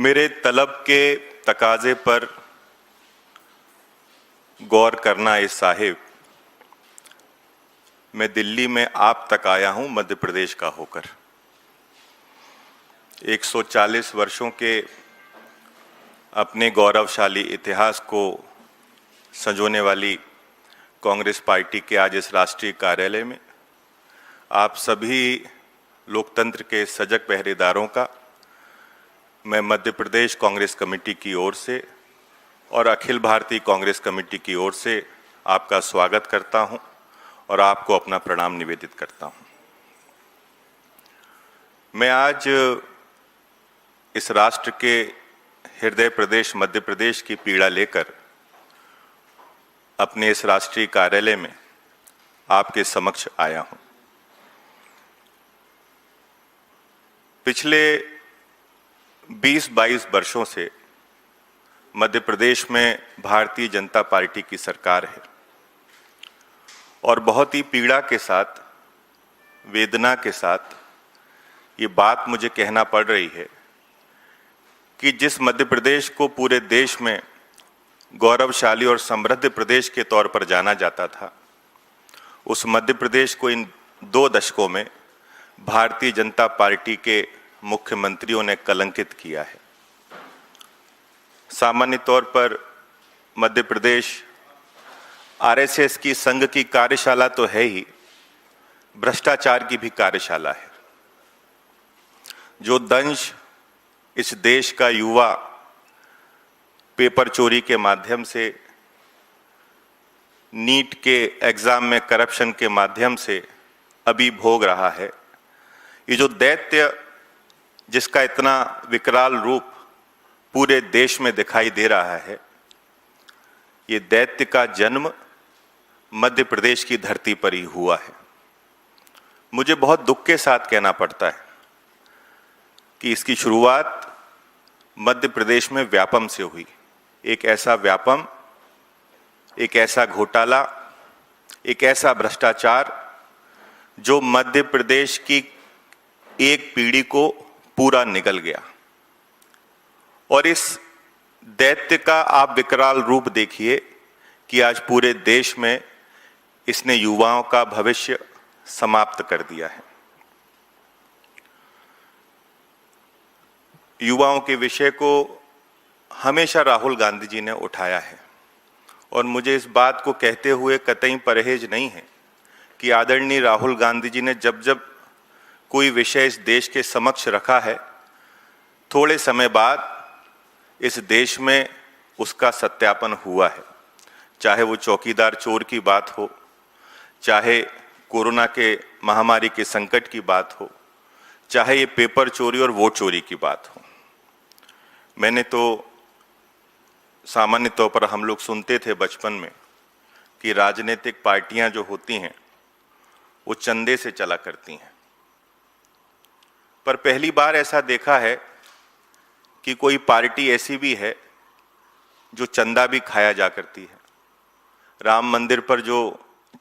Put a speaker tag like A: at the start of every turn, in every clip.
A: मेरे तलब के तकाजे पर गौर करना ए साहिब, मैं दिल्ली में आप तक आया हूं मध्य प्रदेश का होकर। 140 वर्षों के अपने गौरवशाली इतिहास को संजोने वाली कांग्रेस पार्टी के आज इस राष्ट्रीय कार्यालय में आप सभी लोकतंत्र के सजग पहरेदारों का मैं मध्य प्रदेश कांग्रेस कमेटी की ओर से और अखिल भारतीय कांग्रेस कमेटी की ओर से आपका स्वागत करता हूं और आपको अपना प्रणाम निवेदित करता हूं। मैं आज इस राष्ट्र के हृदय प्रदेश मध्य प्रदेश की पीड़ा लेकर अपने इस राष्ट्रीय कार्यालय में आपके समक्ष आया हूं। पिछले 20-22 वर्षों से मध्य प्रदेश में भारतीय जनता पार्टी की सरकार है और बहुत ही पीड़ा के साथ, वेदना के साथ ये बात मुझे कहना पड़ रही है कि जिस मध्य प्रदेश को पूरे देश में गौरवशाली और समृद्ध प्रदेश के तौर पर जाना जाता था, उस मध्य प्रदेश को इन 2 दशकों में भारतीय जनता पार्टी के मुख्यमंत्रियों ने कलंकित किया है। सामान्य तौर पर मध्य प्रदेश आरएसएस की संघ की कार्यशाला तो है ही, भ्रष्टाचार की भी कार्यशाला है। जो दंश इस देश का युवा पेपर चोरी के माध्यम से, नीट के एग्जाम में करप्शन के माध्यम से अभी भोग रहा है, ये जो दैत्य जिसका इतना विकराल रूप पूरे देश में दिखाई दे रहा है, ये दैत्य का जन्म मध्य प्रदेश की धरती पर ही हुआ है। मुझे बहुत दुख के साथ कहना पड़ता है कि इसकी शुरुआत मध्य प्रदेश में व्यापम से हुई। एक ऐसा व्यापम, एक ऐसा घोटाला, एक ऐसा भ्रष्टाचार जो मध्य प्रदेश की एक पीढ़ी को पूरा निगल गया। और इस दैत्य का आप विकराल रूप देखिए कि आज पूरे देश में इसने युवाओं का भविष्य समाप्त कर दिया है। युवाओं के विषय को हमेशा राहुल गांधी जी ने उठाया है और मुझे इस बात को कहते हुए कतई परहेज नहीं है कि आदरणीय राहुल गांधी जी ने जब जब कोई विषय इस देश के समक्ष रखा है, थोड़े समय बाद इस देश में उसका सत्यापन हुआ है। चाहे वो चौकीदार चोर की बात हो, चाहे कोरोना के महामारी के संकट की बात हो, चाहे ये पेपर चोरी और वोट चोरी की बात हो। मैंने तो सामान्य तौर पर हम लोग सुनते थे बचपन में कि राजनीतिक पार्टियां जो होती हैं वो चंदे से चला करती हैं, पर पहली बार ऐसा देखा है कि कोई पार्टी ऐसी भी है जो चंदा भी खाया जा करती है। राम मंदिर पर जो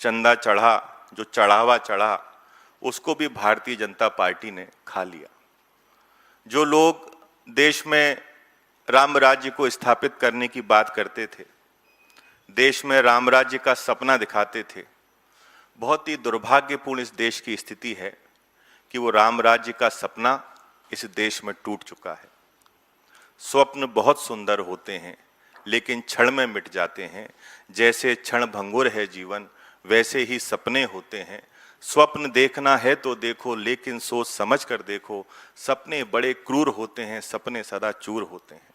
A: चंदा चढ़ा, जो चढ़ावा चढ़ा, उसको भी भारतीय जनता पार्टी ने खा लिया। जो लोग देश में राम राज्य को स्थापित करने की बात करते थे, देश में राम राज्य का सपना दिखाते थे, बहुत ही दुर्भाग्यपूर्ण इस देश की स्थिति है कि वो राम राज्य का सपना इस देश में टूट चुका है। स्वप्न बहुत सुंदर होते हैं लेकिन क्षण में मिट जाते हैं। जैसे क्षण भंगुर है जीवन, वैसे ही सपने होते हैं। स्वप्न देखना है तो देखो लेकिन सोच समझ कर देखो। सपने बड़े क्रूर होते हैं, सपने सदा चूर होते हैं।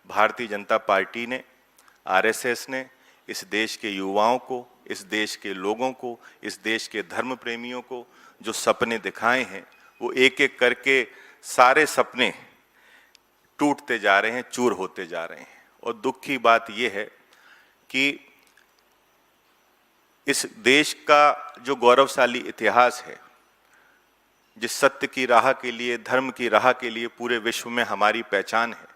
A: भारतीय जनता पार्टी ने, आरएसएस ने इस देश के युवाओं को, इस देश के लोगों को, इस देश के धर्म प्रेमियों को जो सपने दिखाए हैं, वो एक एक करके सारे सपने टूटते जा रहे हैं, चूर होते जा रहे हैं। और दुख की बात यह है कि इस देश का जो गौरवशाली इतिहास है, जिस सत्य की राह के लिए, धर्म की राह के लिए पूरे विश्व में हमारी पहचान है,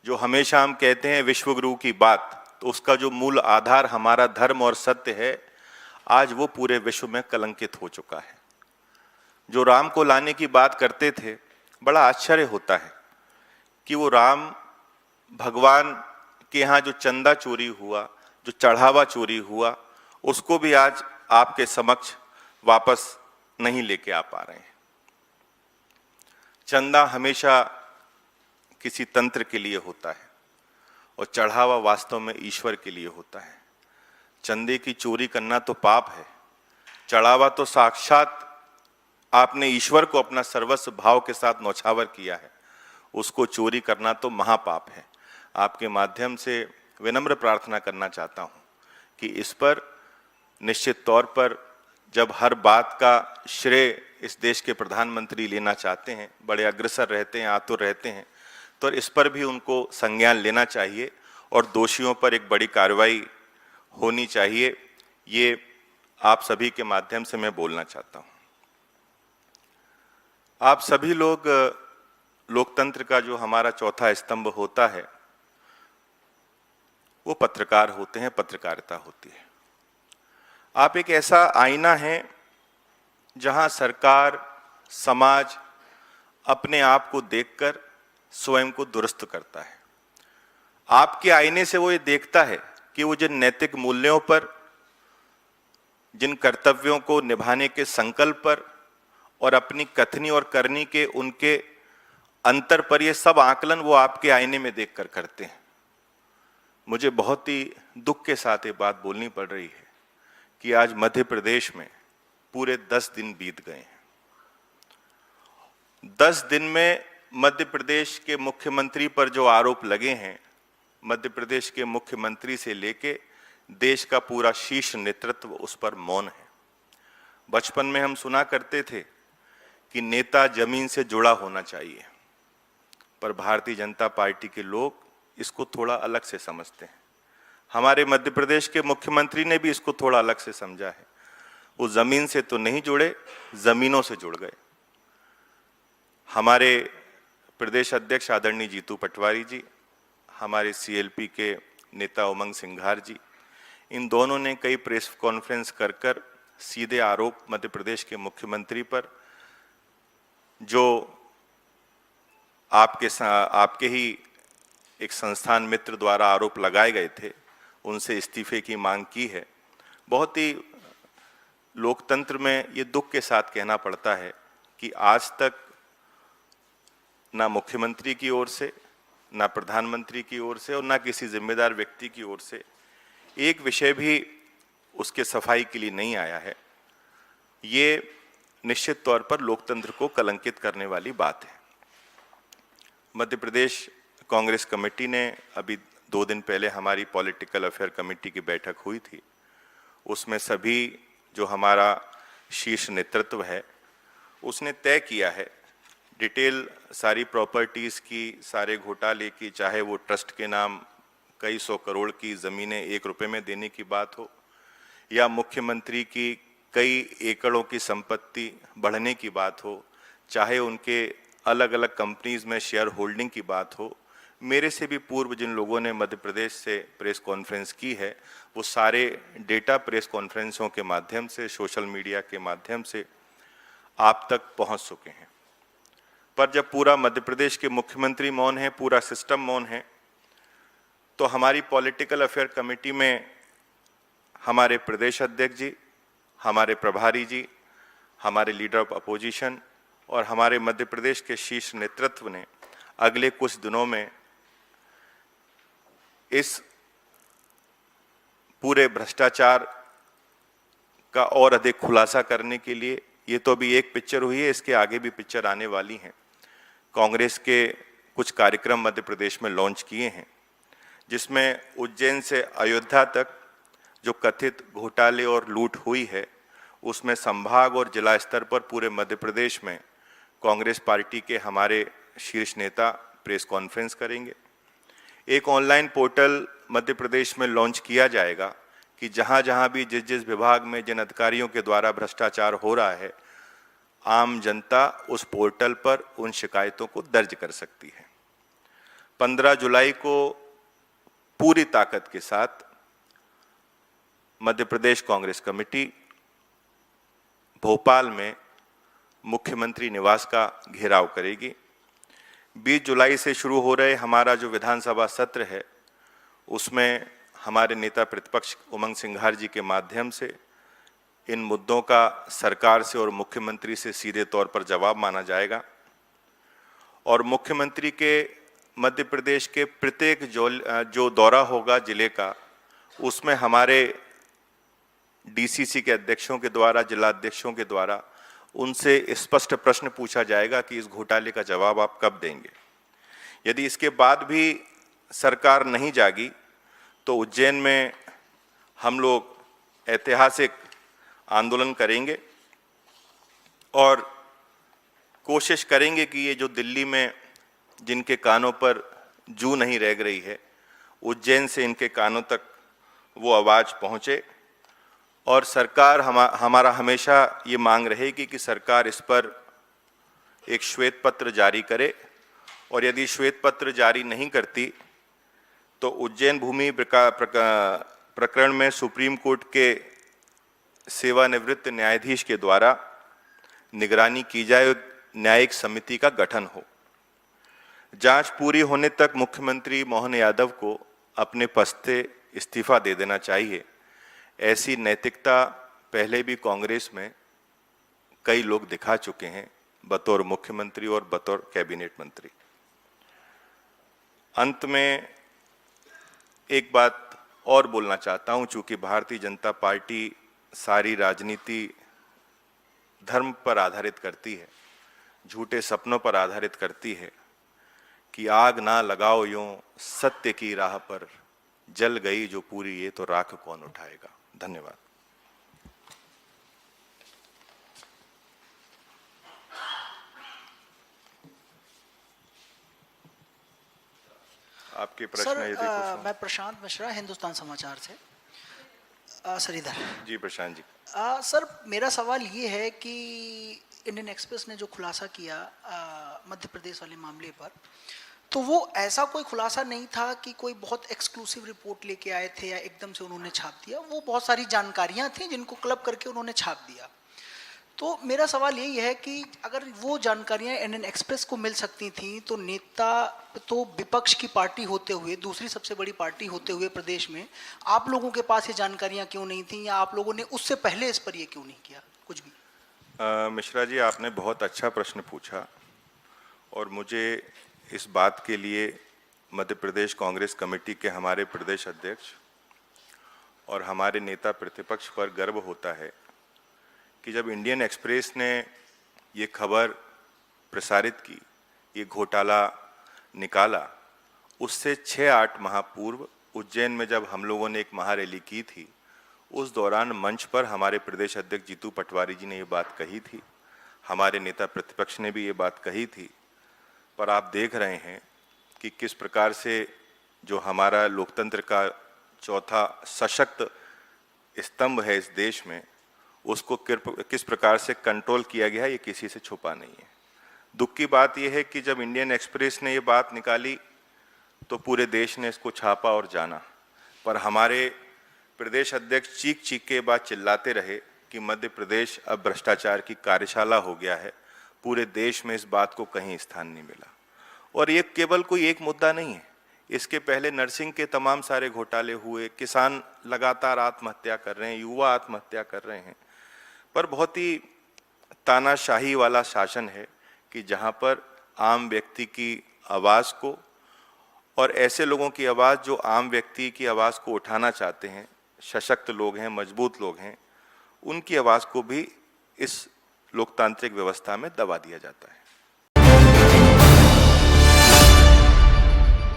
A: जो हमेशा हम कहते हैं विश्व गुरु की बात, तो उसका जो मूल आधार हमारा धर्म और सत्य है, आज वो पूरे विश्व में कलंकित हो चुका है। जो राम को लाने की बात करते थे, बड़ा आश्चर्य होता है कि वो राम भगवान के यहाँ जो चंदा चोरी हुआ, जो चढ़ावा चोरी हुआ, उसको भी आज आपके समक्ष वापस नहीं लेके आ पा रहे हैं। चंदा हमेशा किसी तंत्र के लिए होता है और चढ़ावा वास्तव में ईश्वर के लिए होता है। चंदे की चोरी करना तो पाप है, चढ़ावा तो साक्षात आपने ईश्वर को अपना सर्वस्व भाव के साथ न्यौछावर किया है, उसको चोरी करना तो महापाप है। आपके माध्यम से विनम्र प्रार्थना करना चाहता हूं कि इस पर निश्चित तौर पर जब हर बात का श्रेय इस देश के प्रधानमंत्री लेना चाहते हैं, बड़े अग्रसर रहते हैं, आतुर रहते हैं, तो इस पर भी उनको संज्ञान लेना चाहिए और दोषियों पर एक बड़ी कार्रवाई होनी चाहिए। ये आप सभी के माध्यम से मैं बोलना चाहता हूं। आप सभी लोग लोकतंत्र का जो हमारा चौथा स्तंभ होता है वो पत्रकार होते हैं, पत्रकारिता होती है। आप एक ऐसा आईना है जहां सरकार, समाज अपने आप को देखकर स्वयं को दुरुस्त करता है। आपके आईने से वो ये देखता है कि वो जिन नैतिक मूल्यों पर, जिन कर्तव्यों को निभाने के संकल्प पर और अपनी कथनी और करनी के उनके अंतर पर, ये सब आकलन वो आपके आईने में देखकर करते हैं। मुझे बहुत ही दुख के साथ ये बात बोलनी पड़ रही है कि आज मध्य प्रदेश में पूरे 10 दिन बीत गए हैं। 10 दिन में मध्य प्रदेश के मुख्यमंत्री पर जो आरोप लगे हैं, मध्य प्रदेश के मुख्यमंत्री से लेके देश का पूरा शीर्ष नेतृत्व उस पर मौन है। बचपन में हम सुना करते थे कि नेता जमीन से जुड़ा होना चाहिए, पर भारतीय जनता पार्टी के लोग इसको थोड़ा अलग से समझते हैं। हमारे मध्य प्रदेश के मुख्यमंत्री ने भी इसको थोड़ा अलग से समझा है। वो जमीन से तो नहीं जुड़े, जमीनों से जुड़ गए। हमारे प्रदेश अध्यक्ष आदरणीय जीतू पटवारी जी, हमारे सीएलपी के नेता उमंग सिंघार जी, इन दोनों ने कई प्रेस कॉन्फ्रेंस कर सीधे आरोप मध्य प्रदेश के मुख्यमंत्री पर, जो आपके ही एक संस्थान मित्र द्वारा आरोप लगाए गए थे, उनसे इस्तीफे की मांग की है। बहुत ही लोकतंत्र में ये दुख के साथ कहना पड़ता है कि आज तक ना मुख्यमंत्री की ओर से, ना प्रधानमंत्री की ओर से और ना किसी जिम्मेदार व्यक्ति की ओर से एक विषय भी उसके सफाई के लिए नहीं आया है। ये निश्चित तौर पर लोकतंत्र को कलंकित करने वाली बात है। मध्य प्रदेश कांग्रेस कमेटी ने अभी 2 दिन पहले हमारी पॉलिटिकल अफेयर कमेटी की बैठक हुई थी। उसमें सभी जो हमारा शीर्ष नेतृत्व है उसने तय किया है डिटेल सारी प्रॉपर्टीज़ की, सारे घोटाले की, चाहे वो ट्रस्ट के नाम कई 100 करोड़ की ज़मीनें 1 रुपये में देने की बात हो या मुख्यमंत्री की कई एकड़ों की संपत्ति बढ़ने की बात हो, चाहे उनके अलग अलग कंपनीज में शेयर होल्डिंग की बात हो। मेरे से भी पूर्व जिन लोगों ने मध्य प्रदेश से प्रेस कॉन्फ्रेंस की है, वो सारे डेटा प्रेस कॉन्फ्रेंसों के माध्यम से, सोशल मीडिया के माध्यम से आप तक पहुंच चुके हैं। पर जब पूरा मध्य प्रदेश के मुख्यमंत्री मौन है, पूरा सिस्टम मौन है, तो हमारी पॉलिटिकल अफेयर कमेटी में हमारे प्रदेश अध्यक्ष जी, हमारे प्रभारी जी, हमारे लीडर ऑफ अपोजिशन और हमारे मध्य प्रदेश के शीर्ष नेतृत्व ने अगले कुछ दिनों में इस पूरे भ्रष्टाचार का और अधिक खुलासा करने के लिए, ये तो अभी एक पिक्चर हुई है, इसके आगे भी पिक्चर आने वाली हैं। कांग्रेस के कुछ कार्यक्रम मध्य प्रदेश में लॉन्च किए हैं, जिसमें उज्जैन से अयोध्या तक जो कथित घोटाले और लूट हुई है, उसमें संभाग और जिला स्तर पर पूरे मध्य प्रदेश में कांग्रेस पार्टी के हमारे शीर्ष नेता प्रेस कॉन्फ्रेंस करेंगे। एक ऑनलाइन पोर्टल मध्य प्रदेश में लॉन्च किया जाएगा कि जहां जहां भी जिस विभाग में जिन अधिकारियों के द्वारा भ्रष्टाचार हो रहा है, आम जनता उस पोर्टल पर उन शिकायतों को दर्ज कर सकती है। 15 जुलाई को पूरी ताकत के साथ मध्य प्रदेश कांग्रेस कमेटी भोपाल में मुख्यमंत्री निवास का घेराव करेगी। 20 जुलाई से शुरू हो रहे हमारा जो विधानसभा सत्र है, उसमें हमारे नेता प्रतिपक्ष उमंग सिंघार जी के माध्यम से इन मुद्दों का सरकार से और मुख्यमंत्री से सीधे तौर पर जवाब मांगा जाएगा। और मुख्यमंत्री के मध्य प्रदेश के प्रत्येक जो दौरा होगा जिले का, उसमें हमारे डीसीसी के अध्यक्षों के द्वारा, जिलाध्यक्षों के द्वारा उनसे स्पष्ट प्रश्न पूछा जाएगा कि इस घोटाले का जवाब आप कब देंगे। यदि इसके बाद भी सरकार नहीं जागी तो उज्जैन में हम लोग ऐतिहासिक आंदोलन करेंगे और कोशिश करेंगे कि ये जो दिल्ली में जिनके कानों पर जूं नहीं रह रही है, उज्जैन से इनके कानों तक वो आवाज़ पहुँचे। और सरकार हमारा हमेशा ये मांग रहेगी कि सरकार इस पर एक श्वेत पत्र जारी करे, और यदि श्वेत पत्र जारी नहीं करती तो उज्जैन भूमि प्रकरण में सुप्रीम कोर्ट के सेवानिवृत्त न्यायाधीश के द्वारा निगरानी की जाए, न्यायिक समिति का गठन हो। जांच पूरी होने तक मुख्यमंत्री मोहन यादव को अपने पद से इस्तीफा दे देना चाहिए। ऐसी नैतिकता पहले भी कांग्रेस में कई लोग दिखा चुके हैं, बतौर मुख्यमंत्री और बतौर कैबिनेट मंत्री। अंत में एक बात और बोलना चाहता हूं, चूंकि भारतीय जनता पार्टी सारी राजनीति धर्म पर आधारित करती है, झूठे सपनों पर आधारित करती है कि आग ना लगाओ यूं सत्य की राह पर, जल गई जो पूरी ये तो राख कौन उठाएगा। धन्यवाद। आपके प्रश्न
B: सर,
A: यदि कुछ
B: मैं प्रशांत मिश्रा, हिंदुस्तान समाचार से। सर इधर।
A: जी प्रशांत जी।
B: सर मेरा सवाल ये है कि इंडियन एक्सप्रेस ने जो खुलासा किया मध्य प्रदेश वाले मामले पर, तो वो ऐसा कोई खुलासा नहीं था कि कोई बहुत एक्सक्लूसिव रिपोर्ट लेके आए थे या एकदम से उन्होंने छाप दिया। वो बहुत सारी जानकारियां थी जिनको क्लब करके उन्होंने छाप दिया। तो मेरा सवाल यही है कि अगर वो जानकारियां इंडियन एक्सप्रेस को मिल सकती थी, तो नेता तो विपक्ष की पार्टी होते हुए, दूसरी सबसे बड़ी पार्टी होते हुए प्रदेश में, आप लोगों के पास ये जानकारियां क्यों नहीं थी, या आप लोगों ने उससे पहले इस पर ये क्यों नहीं किया कुछ भी?
A: मिश्रा जी, आपने बहुत अच्छा प्रश्न पूछा और मुझे इस बात के लिए मध्य प्रदेश कांग्रेस कमेटी के हमारे प्रदेश अध्यक्ष और हमारे नेता प्रतिपक्ष पर गर्व होता है कि जब इंडियन एक्सप्रेस ने ये खबर प्रसारित की, ये घोटाला निकाला, उससे 6-8 माह पूर्व उज्जैन में जब हम लोगों ने एक महारैली की थी, उस दौरान मंच पर हमारे प्रदेश अध्यक्ष जीतू पटवारी जी ने ये बात कही थी, हमारे नेता प्रतिपक्ष ने भी ये बात कही थी। पर आप देख रहे हैं कि किस प्रकार से जो हमारा लोकतंत्र का चौथा सशक्त स्तंभ है इस देश में, उसको किस प्रकार से कंट्रोल किया गया है, ये किसी से छुपा नहीं है। दुख की बात यह है कि जब इंडियन एक्सप्रेस ने ये बात निकाली तो पूरे देश ने इसको छापा और जाना, पर हमारे प्रदेश अध्यक्ष चीख चीख के बाद चिल्लाते रहे कि मध्य प्रदेश अब भ्रष्टाचार की कार्यशाला हो गया है। पूरे देश में इस बात को कहीं स्थान नहीं मिला। और ये केवल कोई एक मुद्दा नहीं है, इसके पहले नर्सिंग के तमाम सारे घोटाले हुए, किसान लगातार आत्महत्या कर रहे हैं, युवा आत्महत्या कर रहे हैं। पर बहुत ही तानाशाही वाला शासन है कि जहां पर आम व्यक्ति की आवाज़ को और ऐसे लोगों की आवाज़ जो आम व्यक्ति की आवाज़ को उठाना चाहते हैं, सशक्त लोग हैं, मजबूत लोग हैं, उनकी आवाज़ को भी इस लोकतांत्रिक व्यवस्था में दबा दिया जाता है।